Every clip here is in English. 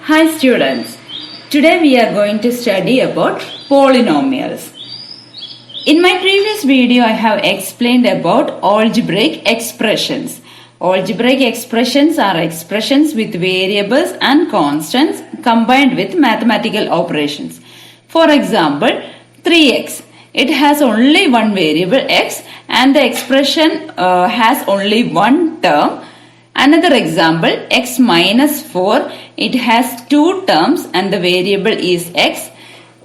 Hi students, today we are going to study about polynomials. In my previous video I have explained about algebraic expressions. Algebraic expressions are expressions with variables and constants combined with mathematical operations. For example, 3x. It has only one variable x and the expression has only one term. Another example, x minus 4, it has two terms and the variable is x.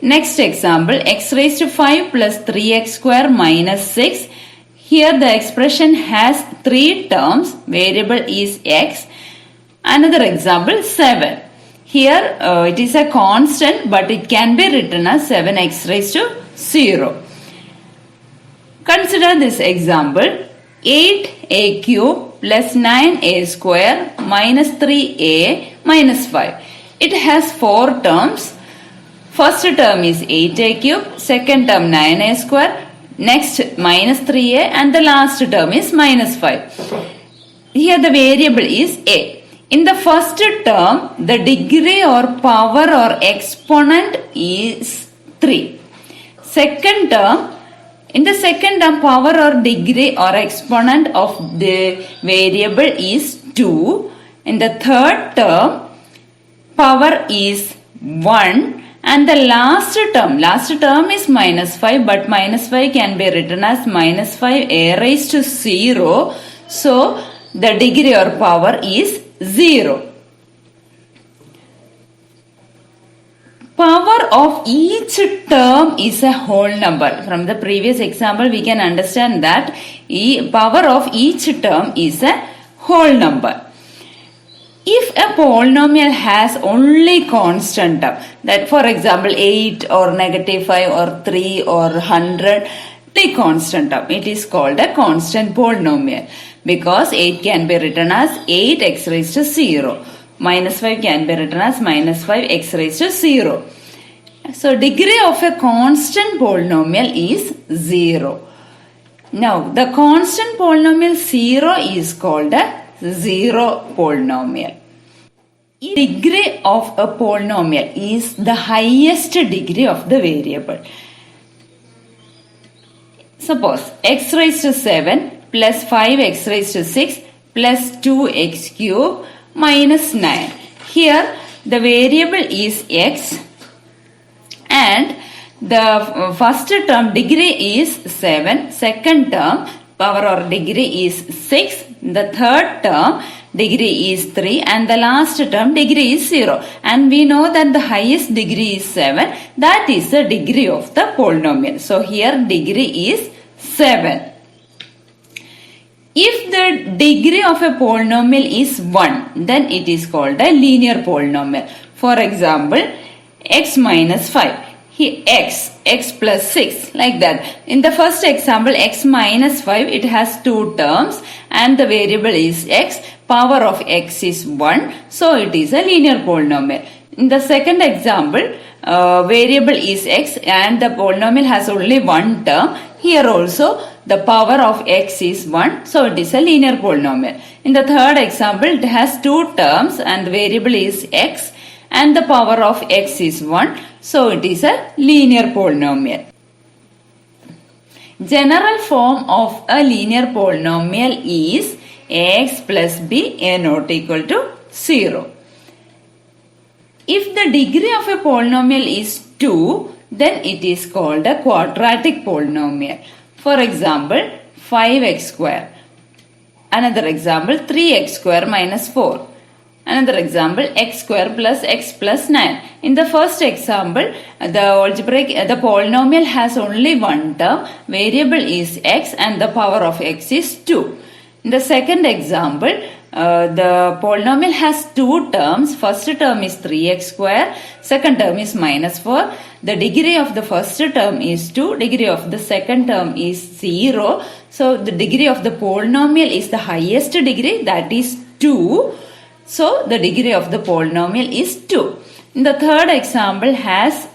Next example, x raised to 5 plus 3x square minus 6. Here the expression has three terms, variable is x. Another example, 7. Here it is a constant but it can be written as 7x raised to 0. Consider this example, 8a cube plus 9a square minus 3a minus 5. It has four terms. First term is 8a cube, second term 9a square, next minus 3a and the last term is minus 5. Here the variable is a. In the first term, the degree or power or exponent is 3. In the second term, power or degree or exponent of the variable is 2. In the third term, power is 1. And the last term is minus 5, but minus 5 can be written as minus 5a raised to 0. So, the degree or power is 0. Power of each term is a whole number. From the previous example, we can understand that power of each term is a whole number. If a polynomial has only constant term, that for example 8 or negative 5 or 3 or 100, the constant term, it is called a constant polynomial because 8 can be written as 8x raised to 0. Minus 5 can be written as minus 5x raised to 0. So degree of a constant polynomial is 0. Now the constant polynomial 0 is called a zero polynomial. Degree of a polynomial is the highest degree of the variable. Suppose x raised to 7 plus 5x raised to 6 plus 2x cube minus 9. Here the variable is x and the first term degree is 7, second term power or degree is 6, the third term degree is 3 and the last term degree is 0. And we know that the highest degree is 7, that is the degree of the polynomial. So here degree is 7. If the degree of a polynomial is 1, then it is called a linear polynomial. For example, x minus 5. Here x plus 6, like that. In the first example, x minus 5, it has two terms and the variable is x. Power of x is 1. So it is a linear polynomial. In the second example, variable is x and the polynomial has only one term. Here also the power of x is 1. So it is a linear polynomial. In the third example, it has two terms and the variable is x and the power of x is 1. So it is a linear polynomial. General form of a linear polynomial is ax plus b a not equal to 0. If the degree of a polynomial is 2, then it is called a quadratic polynomial. For example, 5x square. Another example, 3x square minus 4. Another example, x square plus x plus 9. In the first example, the polynomial has only one term, variable is x and the power of x is 2. In the second example, the polynomial has two terms. First term is 3x square, second term is minus 4. The degree of the first term is 2, degree of the second term is 0. So the degree of the polynomial is the highest degree, that is 2. So the degree of the polynomial is 2. In the third example has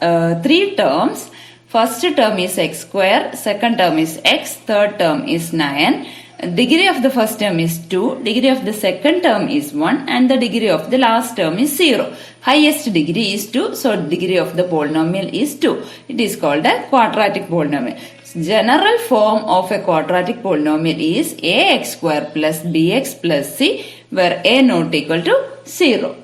three terms. First term is x square, second term is x, third term is 9. degree of the first term is 2, degree of the second term is 1 and the degree of the last term is 0. Highest degree is 2, so degree of the polynomial is 2. It is called a quadratic polynomial. General form of a quadratic polynomial is ax square plus bx plus c, where a not equal to 0.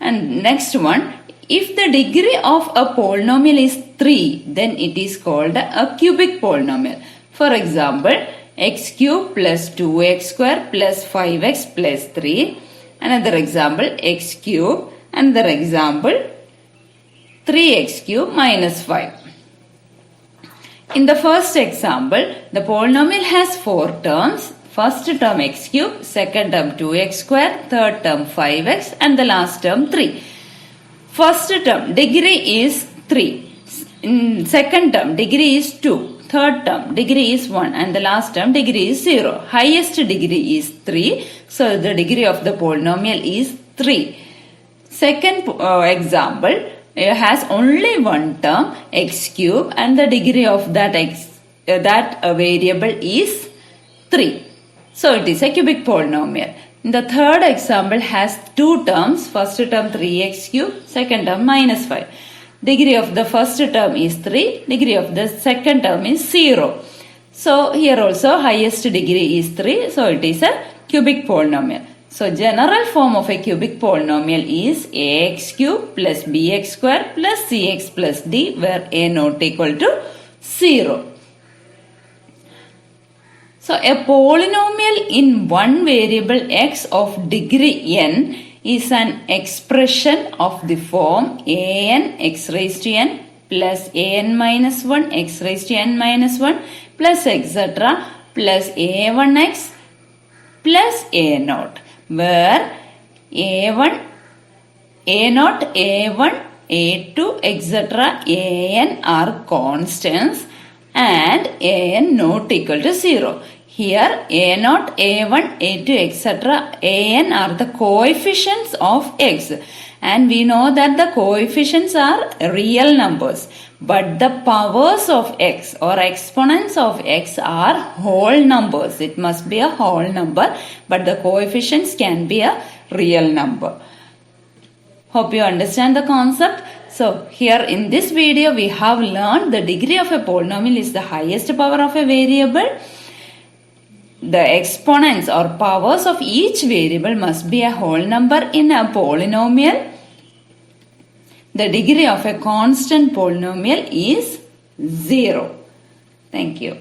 And next one, if the degree of a polynomial is 3, then it is called a cubic polynomial. For example, x cube plus 2x square plus 5x plus 3. Another example, x cube. Another example, 3x cube minus 5. In the first example, the polynomial has 4 terms. First term x cube, second term 2x square, third term 5x and the last term 3. First term degree is 3. In second term degree is 2. Third term degree is 1 and the last term degree is 0. Highest degree is 3. So the degree of the polynomial is 3. Second example has only one term x cube and the degree of that variable is 3. So it is a cubic polynomial. The third example has 2 terms. First term 3x cube, second term minus 5. Degree of the first term is 3. Degree of the second term is 0. So here also highest degree is 3. So it is a cubic polynomial. So general form of a cubic polynomial is ax cube plus bx square plus cx plus d, where a not equal to 0. So a polynomial in one variable x of degree n is an expression of the form an x raised to n plus an minus 1 x raised to n minus 1 plus etc. plus a1x plus a0, where a1, a0, a1, a2, etc. an are constants and an not equal to 0. Here a0, a1, a2, etc. an are the coefficients of x, and we know that the coefficients are real numbers, but the powers of x or exponents of x are whole numbers. It must be a whole number, but the coefficients can be a real number. Hope you understand the concept. So here in this video we have learned the degree of a polynomial is the highest power of a variable. The exponents or powers of each variable must be a whole number in a polynomial. The degree of a constant polynomial is 0. Thank you.